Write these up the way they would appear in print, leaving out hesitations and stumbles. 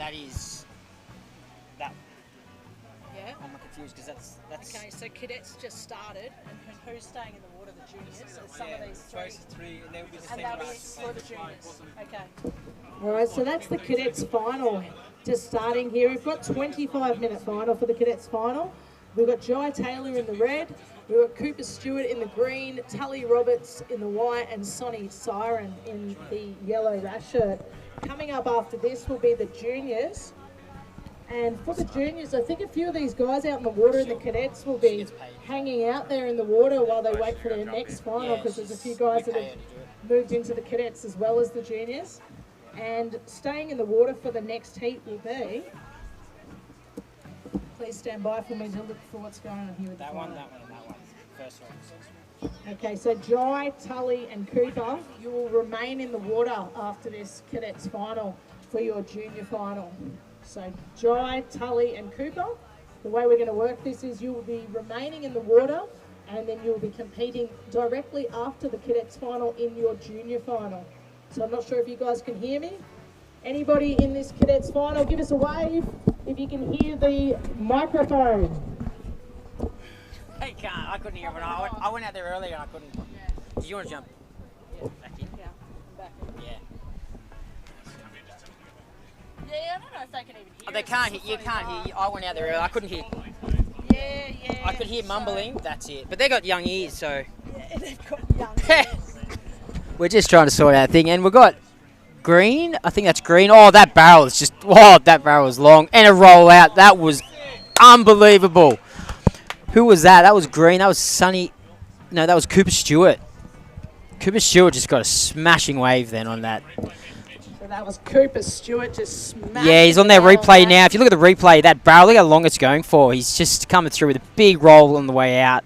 that is that. Yeah. I'm confused because that's. Okay, so cadets just started, and who's staying in the water? The juniors. So some of these three, and they'll be the and same they'll be race. for the juniors. Okay. All right, so that's the cadets final. Just starting here, we've got 25-minute final for the cadets final. We've got Jai Taylor in the red, we've got Cooper Stewart in the green, Tully Roberts in the white, and Sonny Siren in the yellow rash shirt. Coming up after this will be the juniors. And for the juniors, I think a few of these guys out in the water in the cadets will be hanging out there in the water while they wait for their next final, because there's a few guys that have moved into the cadets as well as the juniors. And staying in the water for the next heat will be... Please stand by for me to look for what's going on here with That the one, final. that one, and that one. First one. Okay, so Jai, Tully and Cooper, you will remain in the water after this cadets final for your junior final. So Jai, Tully and Cooper, the way we're going to work this is you will be remaining in the water, and then you'll be competing directly after the cadets final in your junior final. So I'm not sure if you guys can hear me. Anybody in this cadets final, give us a wave if you can hear the microphone. Hey, can't. I couldn't hear when I went out there earlier and I couldn't. Did you want to jump back in? Yeah, I'm back. Yeah. Yeah, I don't know if they can even hear. Oh, they can't hear. You can't hear. I went out there earlier. I couldn't hear. Yeah. I could hear mumbling. That's it. But they got young ears, so. Yeah, they've got young ears. We're just trying to sort out a thing, and we've got green. I think that's green. Oh, that barrel is just. Oh, that barrel is long, and a roll out. That was unbelievable. Who was that? That was green. That was Sonny. No, that was Cooper Stewart. Cooper Stewart just got a smashing wave then on that. So that was Cooper Stewart just smashing. Yeah, he's on their replay now. If you look at the replay, that barrel, look how long it's going for. He's just coming through with a big roll on the way out.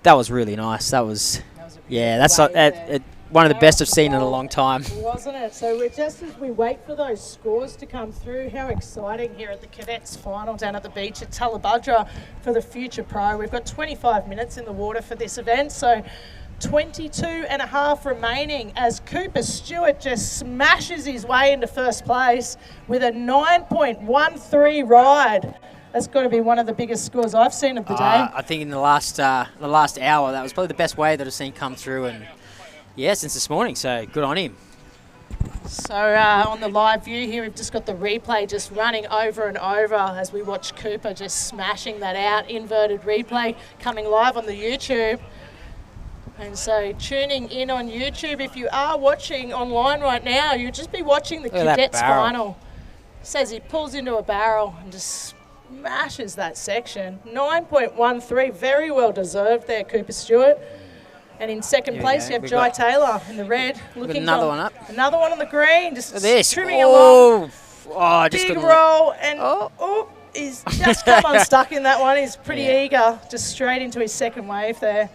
That was really nice. That was yeah, that's one of the best I've seen in a long time. Wasn't it? So we're just as we wait for those scores to come through, how exciting here at the cadets final down at the beach at Tallebudgera for the Future Pro. We've got 25 minutes in the water for this event, so 22 and a half remaining as Cooper Stewart just smashes his way into first place with a 9.13 ride. That's got to be one of the biggest scores I've seen of the day. I think in the last hour, that was probably the best wave that I've seen come through, and yeah, since this morning, so good on him. So on the live view here, we've just got the replay just running over and over as we watch Cooper just smashing that out. Inverted replay coming live on the YouTube. And so tuning in on YouTube, if you are watching online right now, you'll just be watching the cadets final. Says he pulls into a barrel and just smashes that section. 9.13, very well deserved there, Cooper Stewart. And in second place, you have Jai Taylor in the red. Looking another one up. Another one on the green, just trimming along. Big roll, and he's just come unstuck in that one. He's pretty eager, just straight into his second wave there.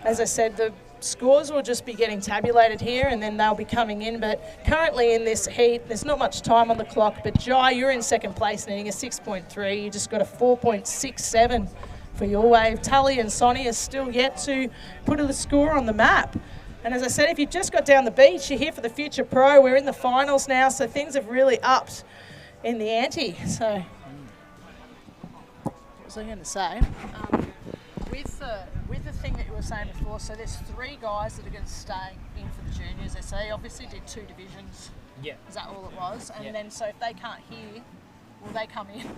As I said, the scores will just be getting tabulated here, and then they'll be coming in. But currently in this heat, there's not much time on the clock. But Jai, you're in second place, needing a 6.3. You just got a 4.67. for your wave. Tully and Sonny are still yet to put the score on the map. And as I said, if you've just got down the beach, you're here for the Future Pro. We're in the finals now, so things have really upped in the ante. So, what was I going to say? With the thing that you were saying before, so there's 3 guys that are going to stay in for the juniors. They obviously did 2 divisions. Yeah. Is that all it was? And then, so if they can't hear, will they come in?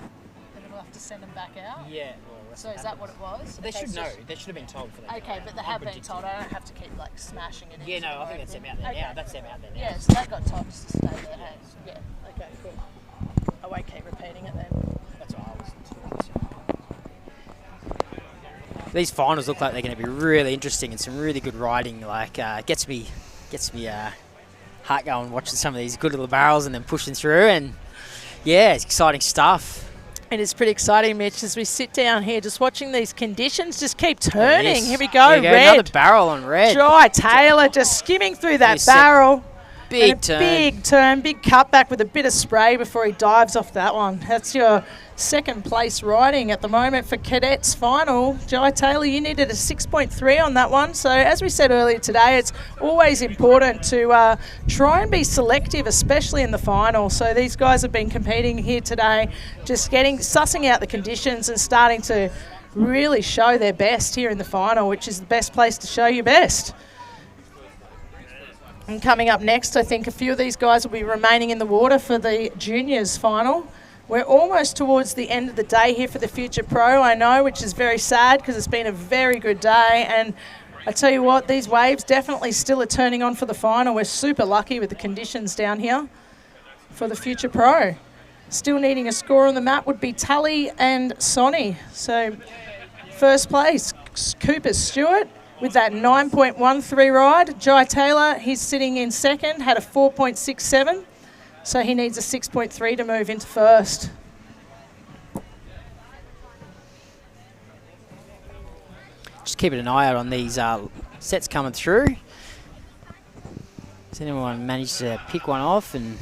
We'll have to send them back out? Yeah. So is that what it was? They should know. They should have been told for that. Okay, but they have been told. I don't have to keep like smashing it. Yeah, no, I think that's them out there now. That's them out there now. Yeah, so they got told just to stay there. Hey? Yeah. Okay, cool. I won't keep repeating it then. That's what I was. These finals look like they're going to be really interesting and some really good riding. Like gets me heart going watching some of these good little barrels and then pushing through. And yeah, it's exciting stuff. It is pretty exciting, Mitch, as we sit down here just watching these conditions just keep turning. Here we go, red. Another barrel on red. Jai Taylor just skimming through that barrel. Big turn. Big turn, big cutback with a bit of spray before he dives off that one. That's your second place riding at the moment for Cadets final. Jai Taylor, you needed a 6.3 on that one. So as we said earlier today, it's always important to try and be selective, especially in the final. So these guys have been competing here today, just sussing out the conditions and starting to really show their best here in the final, which is the best place to show your best. And coming up next, I think a few of these guys will be remaining in the water for the juniors final. We're almost towards the end of the day here for the Future Pro, I know, which is very sad because it's been a very good day. And I tell you what, these waves definitely still are turning on for the final. We're super lucky with the conditions down here for the Future Pro. Still needing a score on the map would be Tully and Sonny. So first place, Cooper Stewart with that 9.13 ride. Jai Taylor, he's sitting in second, had a 4.67. So he needs a 6.3 to move into first. Just keeping an eye out on these sets coming through. Has anyone managed to pick one off? And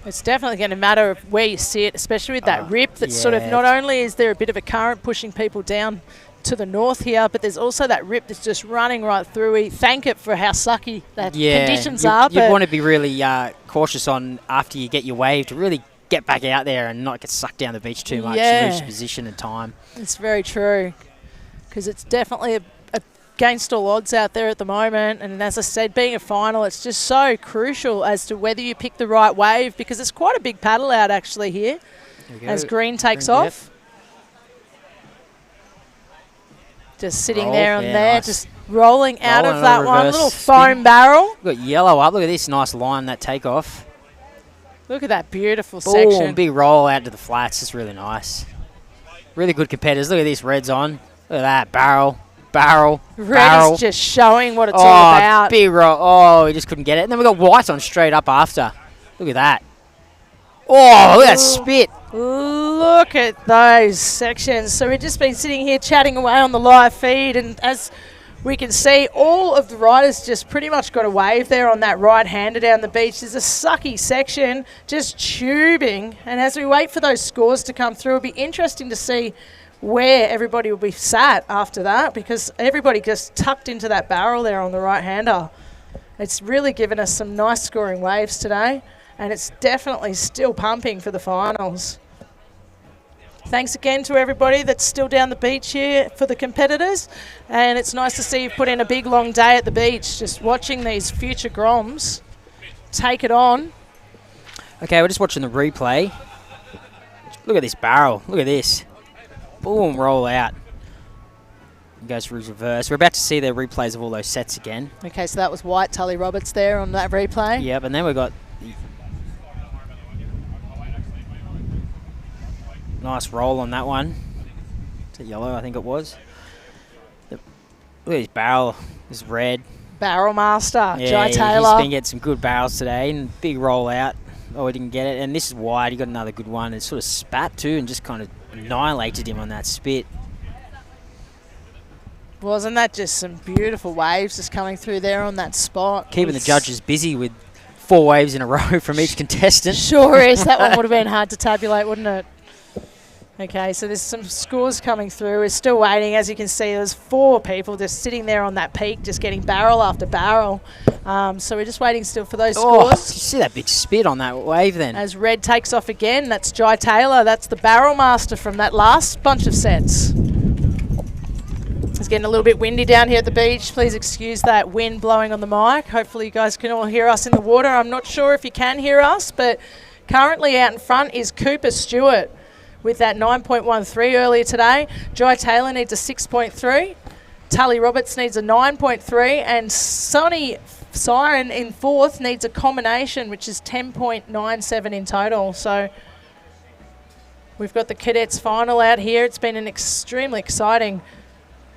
it's definitely going to matter of where you sit, especially with that rip that's sort of, not only is there a bit of a current pushing people down to the north here, but there's also that rip that's just running right through. We thank it for how sucky that conditions are. You want to be really cautious on after you get your wave to really get back out there and not get sucked down the beach too much, lose position and time. It's very true, because it's definitely against all odds out there at the moment. And as I said, being a final, it's just so crucial as to whether you pick the right wave, because it's quite a big paddle out actually here as Green takes off. Yep. Just sitting there on there, nice. Just rolling out of that one. Little foam barrel. We've got yellow up. Look at this nice line, that takeoff. Look at that beautiful section. Big roll out to the flats. It's really nice. Really good competitors. Look at this, red's on. Look at that, barrel. Red is just showing what it's all about. Big roll. Oh, he just couldn't get it. And then we got white on straight up after. Look at that. Oh, look at that spit. Look at those sections. So we've just been sitting here chatting away on the live feed, and as we can see, all of the riders just pretty much got a wave there on that right-hander down the beach. There's a sucky section, just tubing. And as we wait for those scores to come through, it'll be interesting to see where everybody will be sat after that, because everybody just tucked into that barrel there on the right-hander. It's really given us some nice scoring waves today, and it's definitely still pumping for the finals. Thanks again to everybody that's still down the beach here for the competitors, and it's nice to see you put in a big long day at the beach, just watching these future Groms take it on. Okay, we're just watching the replay. Look at this barrel. Look at this. Boom, roll out. It goes through reverse. We're about to see the replays of all those sets again. Okay, so that was White Tully Roberts there on that replay. Yep, and then we've got the nice roll on that one. Is it yellow? I think it was. Look at his barrel. It's red. Barrel master, Jai Taylor. He's been getting some good barrels today, and big roll out. Oh, he didn't get it. And this is wide. He got another good one. It sort of spat too and just kind of annihilated him on that spit. Wasn't that just some beautiful waves just coming through there on that spot? Keeping the judges busy with 4 waves in a row from each contestant. Sure is. That one would have been hard to tabulate, wouldn't it? Okay, so there's some scores coming through. We're still waiting. As you can see, there's 4 people just sitting there on that peak, just getting barrel after barrel. So we're just waiting still for those scores. Did you see that big spit on that wave then? As Red takes off again, that's Jai Taylor. That's the barrel master from that last bunch of sets. It's getting a little bit windy down here at the beach. Please excuse that wind blowing on the mic. Hopefully you guys can all hear us in the water. I'm not sure if you can hear us, but currently out in front is Cooper Stewart with that 9.13 earlier today. Jai Taylor needs a 6.3. Tully Roberts needs a 9.3. And Sonny Siren in 4th needs a combination, which is 10.97 in total. So we've got the Cadets final out here. It's been an extremely exciting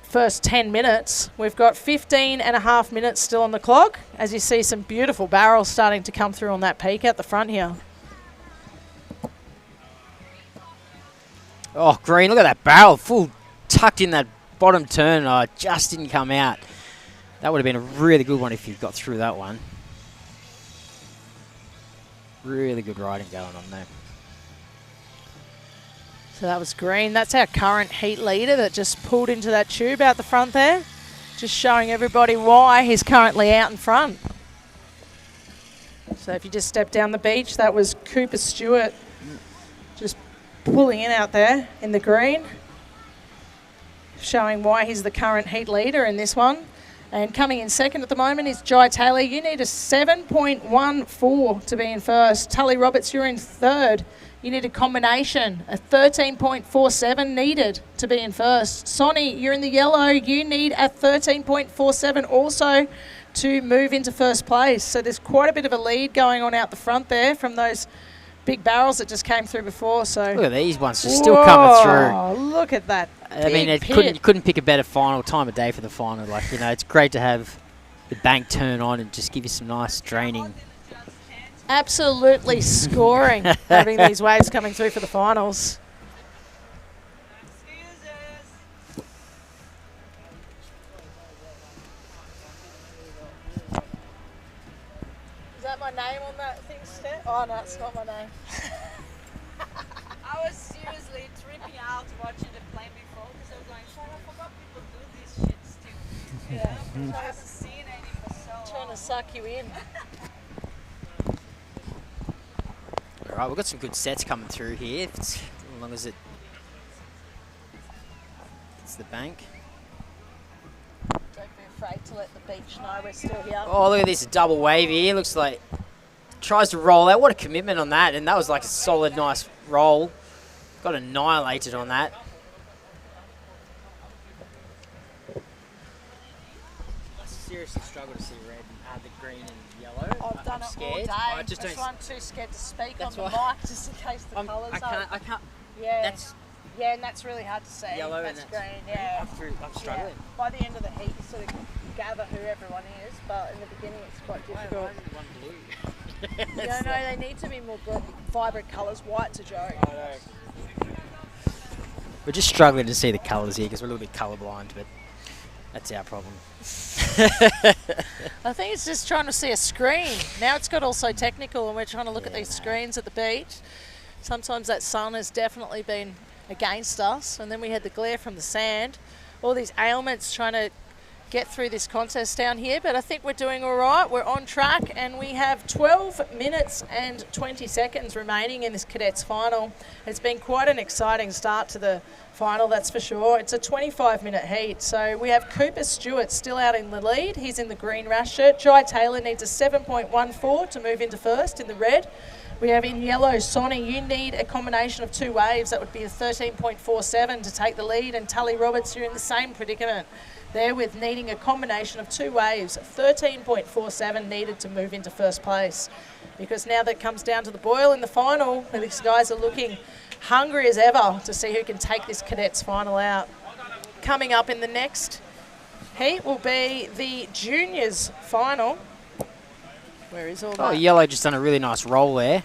first 10 minutes. We've got 15 and a half minutes still on the clock, as you see some beautiful barrels starting to come through on that peak out the front here. Oh, Green, look at that barrel, full tucked in that bottom turn. Oh, it just didn't come out. That would have been a really good one if you got through that one. Really good riding going on there. So that was Green. That's our current heat leader that just pulled into that tube out the front there. Just showing everybody why he's currently out in front. So if you just step down the beach, that was Cooper Stewart just pulling in out there in the green, showing why he's the current heat leader in this one. And coming in second at the moment is Jai Taylor. You need a 7.14 to be in first. Tully Roberts, you're in third. You need a combination, a 13.47 needed to be in first. Sonny, you're in the yellow. You need a 13.47 also to move into first place. So there's quite a bit of a lead going on out the front there from those big barrels that just came through before. So look at these ones just still coming through. Look at that. I mean, it couldn't pick a better final time of day for the final. Like, you know, it's great to have the bank turn on and just give you some nice draining. Absolutely scoring having these waves coming through for the finals. Is that my name on that thing, Steph? Oh no, it's not my name. I was seriously tripping out watching the plane before because I was going, shut up, I forgot people do these shits too. Yeah. I haven't seen any for so long. Trying to suck you in. All right, we've got some good sets coming through here, as long as it's the bank. Don't be afraid to let the beach know we're still here. Oh, look at this double wave here. Looks like tries to roll out. What a commitment on that. And that was like a solid, nice roll. Got annihilated on that. I seriously struggle to see red and the green and yellow. I've done I'm it scared. all day. I just That's don't. why I'm too scared to speak on That's the why- mic just in case the colours I can't. Yeah. That's Yeah, and that's really hard to see. yellow that's and green, that's yeah. I'm struggling. Yeah. By the end of the heat, you sort of gather who everyone is, but in the beginning it's quite difficult. One blue. No, they need to be more vibrant colours. White's a joke. I know. We're just struggling to see the colours here because we're a little bit colourblind, but that's our problem. I think it's just trying to see a screen. Now it's got also technical and we're trying to look at these screens at the beach. Sometimes that sun has definitely been against us, and then we had the glare from the sand. All these ailments trying to get through this contest down here, but I think we're doing all right. We're on track, and we have 12 minutes and 20 seconds remaining in this Cadets final. It's been quite an exciting start to the final, that's for sure. It's a 25-minute heat, so we have Cooper Stewart still out in the lead. He's in the green rash shirt. Jai Taylor needs a 7.14 to move into first in the red. We have in yellow, Sonny, you need a combination of two waves. That would be a 13.47 to take the lead. And Tully Roberts, you're in the same predicament there with needing a combination of two waves. 13.47 needed to move into first place. Because now that comes down to the boil in the final, these guys are looking hungry as ever to see who can take this Cadets final out. Coming up in the next heat will be the juniors final. Where is all that? Oh, yellow just done a really nice roll there.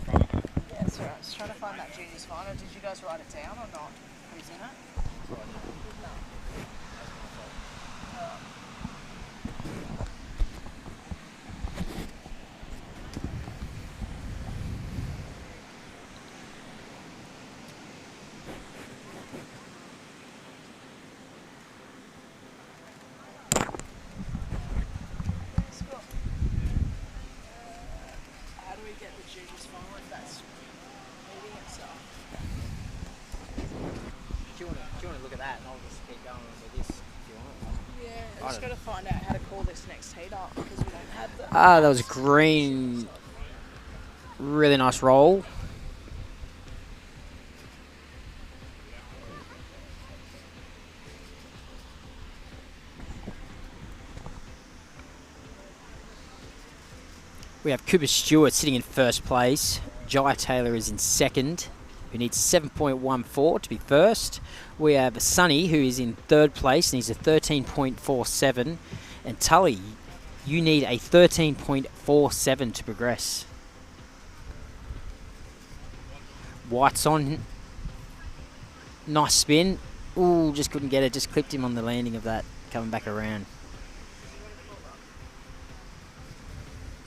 Yeah, that's right. I was trying to find that juniors final. Did you guys write it down or not? Who's in it? How do we get the juniors final if that's moving itself? Do you want to look at that and I'll just keep going with this if you want? Yeah, I just got to find out how to call this next heat up because we don't have the. Ah, that was green. Really nice roll. We have Cooper Stewart sitting in first place. Jai Taylor is in second, who needs 7.14 to be first. We have Sonny, who is in third place, needs a 13.47. And Tully, you need a 13.47 to progress. White's on. Nice spin. Ooh, just couldn't get it. Just clipped him on the landing of that, coming back around.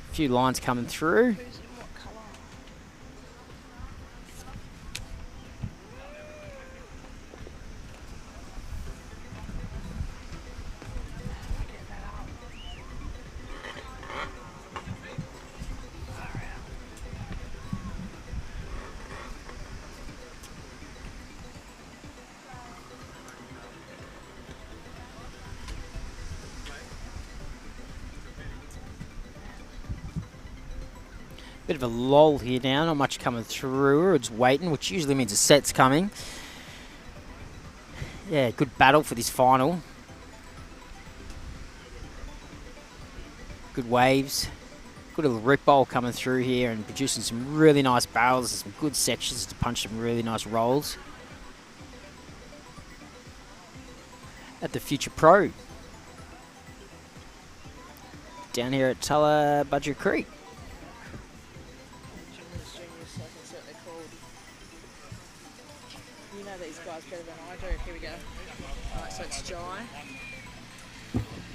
A few lines coming through. Bit of a lull here now, not much coming through. It's waiting, which usually means a set's coming. Yeah, good battle for this final. Good waves. Good little rip bowl coming through here and producing some really nice barrels and some good sections to punch some really nice rolls. At the Future Pro. Down here at Tallebudgera Creek. You know these guys better than I do. Here we go. All right, so it's Jai.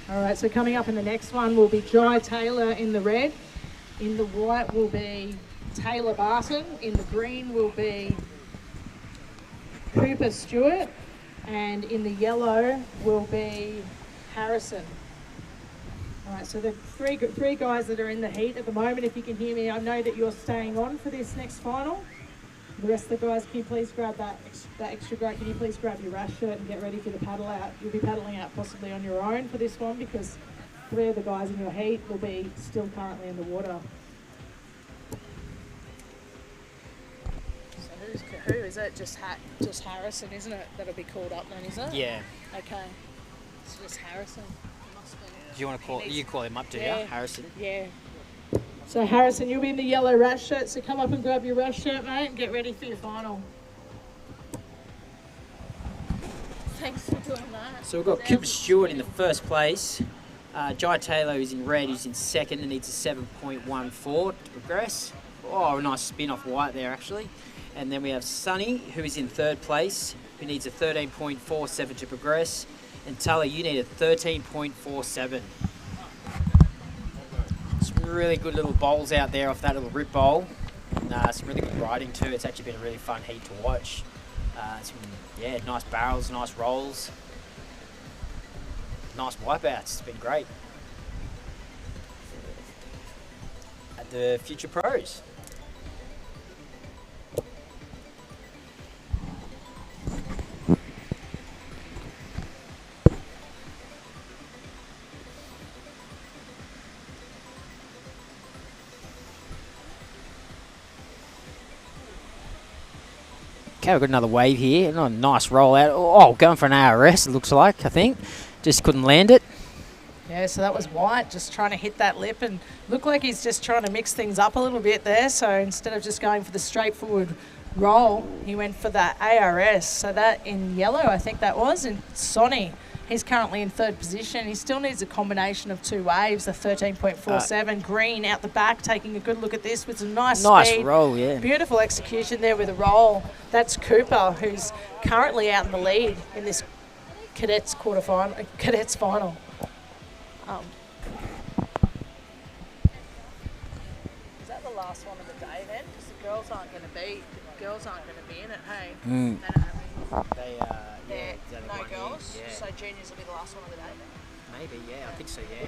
All right, so coming up in the next one will be Jai Taylor in the red. In the white will be Taylor Barton. In the green will be Cooper Stewart. And in the yellow will be Harrison. All right, so the three guys that are in the heat at the moment, if you can hear me, I know that you're staying on for this next final. The rest of the guys, can you please grab that extra great? Can you please grab your rash shirt and get ready for the paddle out? You'll be paddling out possibly on your own for this one because 3 of the guys in your heat will be still currently in the water. So who is it? Just Harrison, isn't it? That'll be called up then, is it? Yeah. Okay. It's just Harrison. Must be. Do you want to call? You call him up, do you, Harrison? Yeah. So Harrison, you'll be in the yellow rash shirt, so come up and grab your rash shirt, mate, and get ready for your final. Thanks for doing that. So we've got Cooper Stewart in the first place. Jai Taylor, who's in red, who's in second and needs a 7.14 to progress. Oh, a nice spin off white there, actually. And then we have Sonny, who is in third place, who needs a 13.47 to progress. And Tully, you need a 13.47. Some really good little bowls out there off that little rip bowl. And, some really good riding too. It's actually been a really fun heat to watch. Nice barrels, nice rolls. Nice wipeouts. It's been great. At the Future Pros. Okay, we've got another wave here. Oh, nice roll out. Oh, going for an ARS, it looks like, I think. Just couldn't land it. Yeah, so that was White, just trying to hit that lip and looked like he's just trying to mix things up a little bit there. So instead of just going for the straightforward roll, he went for that ARS. So that in yellow, I think that was. And Sonny, he's currently in third position. He still needs a combination of 2 waves, a 13.47. Green out the back, taking a good look at this with some nice speed. Roll, yeah. Beautiful execution there with a roll. That's Cooper, who's currently out in the lead in this Cadets quarterfinal, Cadets final. Is that the last one of the day then? Because the girls aren't going to be in it. Hey, They no girls. Yeah. So juniors will be the last one of the day then. Maybe, yeah, I think so, yeah.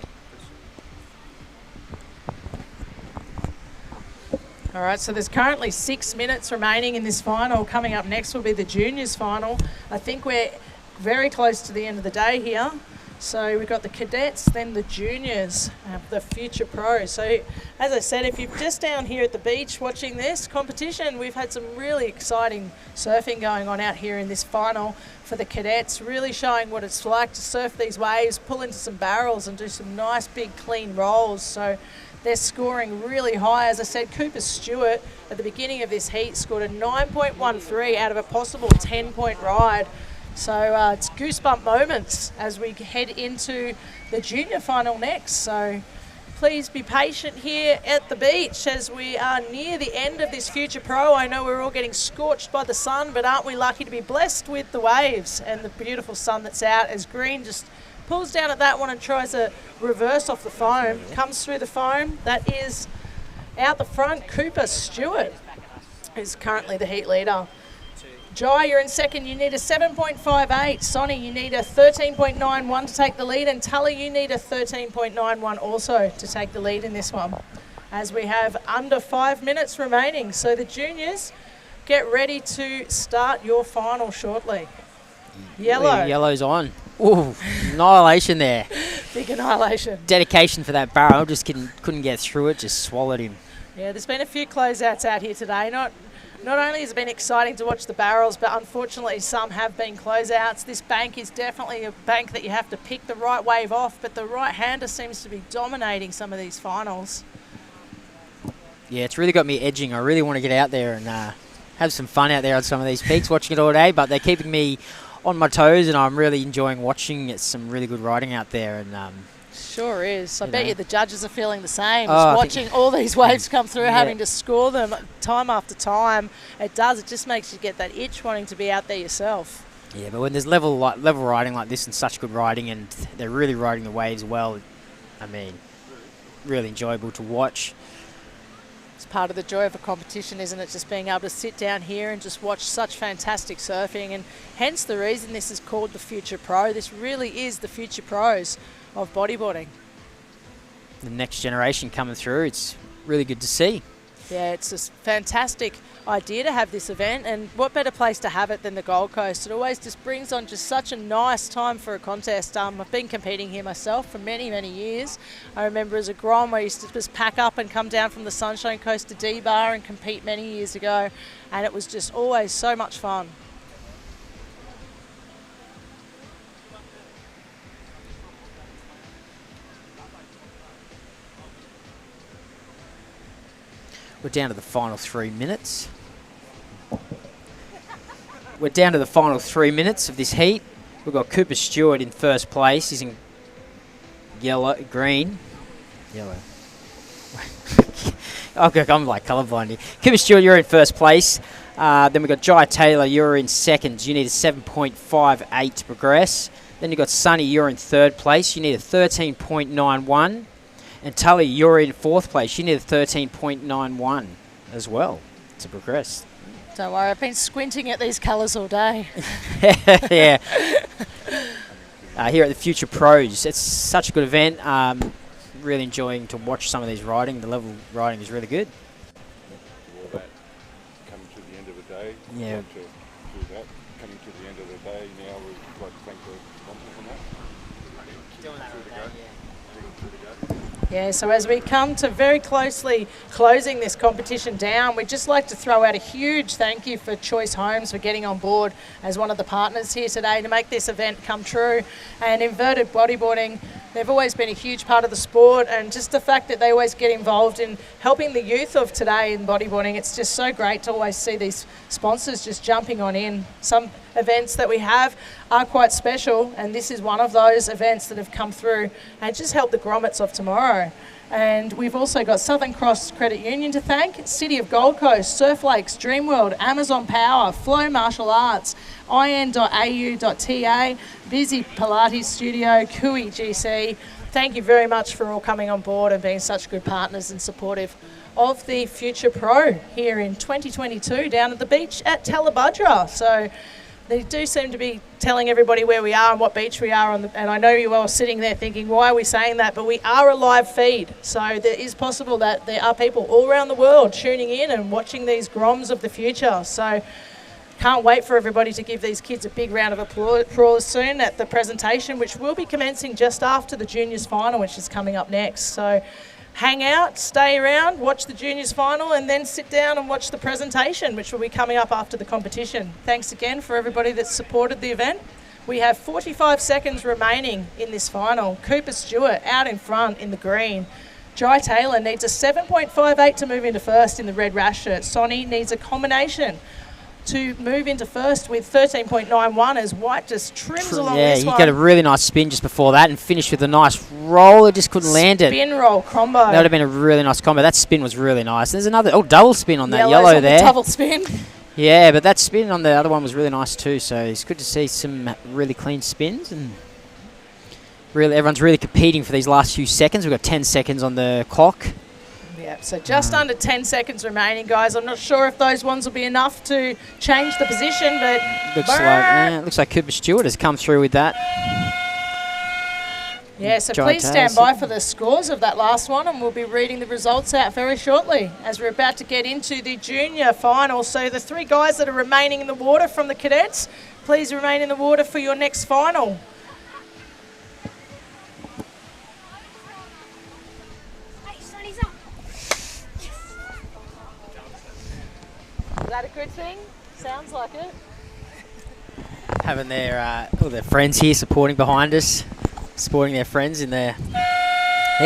All right, so there's currently 6 minutes remaining in this final. Coming up next will be the juniors final. I think we're very close to the end of the day here. So we've got the cadets, then the juniors, the future pros. So as I said, if you're just down here at the beach watching this competition, we've had some really exciting surfing going on out here in this final for the cadets, really showing what it's like to surf these waves, pull into some barrels and do some nice big clean rolls. So they're scoring really high. As I said, Cooper Stewart at the beginning of this heat scored a 9.13 out of a possible 10-point ride. So it's goosebump moments as we head into the junior final next. So please be patient here at the beach as we are near the end of this Future Pro. I know we're all getting scorched by the sun, but aren't we lucky to be blessed with the waves and the beautiful sun that's out as Green just pulls down at that one and tries to reverse off the foam. Comes through the foam. That is out the front, Cooper Stewart, who's currently the heat leader. Jai, you're in second. You need a 7.58. Sonny, you need a 13.91 to take the lead. And Tully, you need a 13.91 also to take the lead in this one. As we have under 5 minutes remaining. So the juniors, get ready to start your final shortly. Yellow. Yellow's on. Ooh, annihilation there. Big annihilation. Dedication for that barrel. Just couldn't get through it. Just swallowed him. Yeah, there's been a few closeouts out here today. Not only has it been exciting to watch the barrels, but unfortunately some have been closeouts. This bank is definitely a bank that you have to pick the right wave off, but the right-hander seems to be dominating some of these finals. Yeah, it's really got me edging. I really want to get out there and have some fun out there on some of these peaks, watching it all day, but they're keeping me on my toes, and I'm really enjoying watching. It's some really good riding out there. And sure is. I bet you the judges are feeling the same. Oh, watching all these waves come through, having to score them time after time. It just makes you get that itch wanting to be out there yourself. Yeah, but when there's level riding like this and such good riding, and they're really riding the waves well, I mean, really enjoyable to watch. It's part of the joy of a competition, isn't it? Just being able to sit down here and just watch such fantastic surfing, and hence the reason this is called the Future Pro. This really is the Future Pros of bodyboarding. The next generation coming through, it's really good to see. Yeah, it's a fantastic idea to have this event, and what better place to have it than the Gold Coast. It always just brings on just such a nice time for a contest. I've been competing here myself for many, many years. I remember as a Grom, I used to just pack up and come down from the Sunshine Coast to D-Bar and compete many years ago, and it was just always so much fun. We're down to the final 3 minutes. We're down to the final 3 minutes of this heat. We've got Cooper Stewart in first place. He's in green. Yellow. Okay, I'm like colourblind here. Cooper Stewart, you're in first place. Then we've got Jai Taylor, you're in second. You need a 7.58 to progress. Then you've got Sonny, you're in third place. You need a 13.91. And Tully, you're in fourth place. You need a 13.91 as well to progress. Don't worry, I've been squinting at these colours all day. Yeah. Here at the Future Pros, it's such a good event. Really enjoying to watch some of these riding. The level of riding is really good. All that coming to the end of the day. Yeah. Like to do that. Coming to the end of the day now, we'd like to thank the sponsors on that. Doing that all day, yeah. Yeah, so as we come to very closely closing this competition down, we'd just like to throw out a huge thank you for Choice Homes for getting on board as one of the partners here today to make this event come true. And Inverted Bodyboarding, they've always been a huge part of the sport, and just the fact that they always get involved in helping the youth of today in bodyboarding, it's just so great to always see these sponsors just jumping on in. Some events that we have are quite special, and this is one of those events that have come through and just help the grommets of tomorrow. And we've also got Southern Cross Credit Union to thank, City of Gold Coast, Surf Lakes, Dreamworld, Amazon Power, Flow Martial Arts, in.au.ta, Busy Pilates Studio, Kui GC. Thank you very much for all coming on board and being such good partners and supportive of the Future Pro here in 2022 down at the beach at Tallebudgera. So they do seem to be telling everybody where we are and what beach we are on, and I know you all sitting there thinking, why are we saying that? But we are a live feed, so there is possible that there are people all around the world tuning in and watching these Groms of the future. So can't wait for everybody to give these kids a big round of applause soon at the presentation, which will be commencing just after the juniors final, which is coming up next. So hang out, stay around, watch the juniors final, and then sit down and watch the presentation, which will be coming up after the competition. Thanks again for everybody that supported the event. We have 45 seconds remaining in this final. Cooper Stewart out in front in the green. Jai Taylor needs a 7.58 to move into first in the red rash shirt. Sonny needs a combination to move into first with 13.91 as White just trims along Yeah, this he one. got a really nice spin just before that and finished with a nice roll. It just couldn't land it. Spin roll combo. That would have been a really nice combo. That spin was really nice. There's another double spin on that Yellow's yellow on the there. double spin. Yeah, but that spin on the other one was really nice too. So it's good to see some really clean spins, and really everyone's really competing for these last few seconds. We've got 10 seconds on the clock. Yep, so just under 10 seconds remaining, guys. I'm not sure if those ones will be enough to change the position, but Looks like Cooper Stewart has come through with that. yeah, so Giant please stand tails. by for the scores of that last one, and we'll be reading the results out very shortly as we're about to get into the junior final. So the 3 guys that are remaining in the water from the cadets, please remain in the water for your next final. Is that a good thing? Sounds like it. Having their all their friends here supporting behind us, supporting their friends in their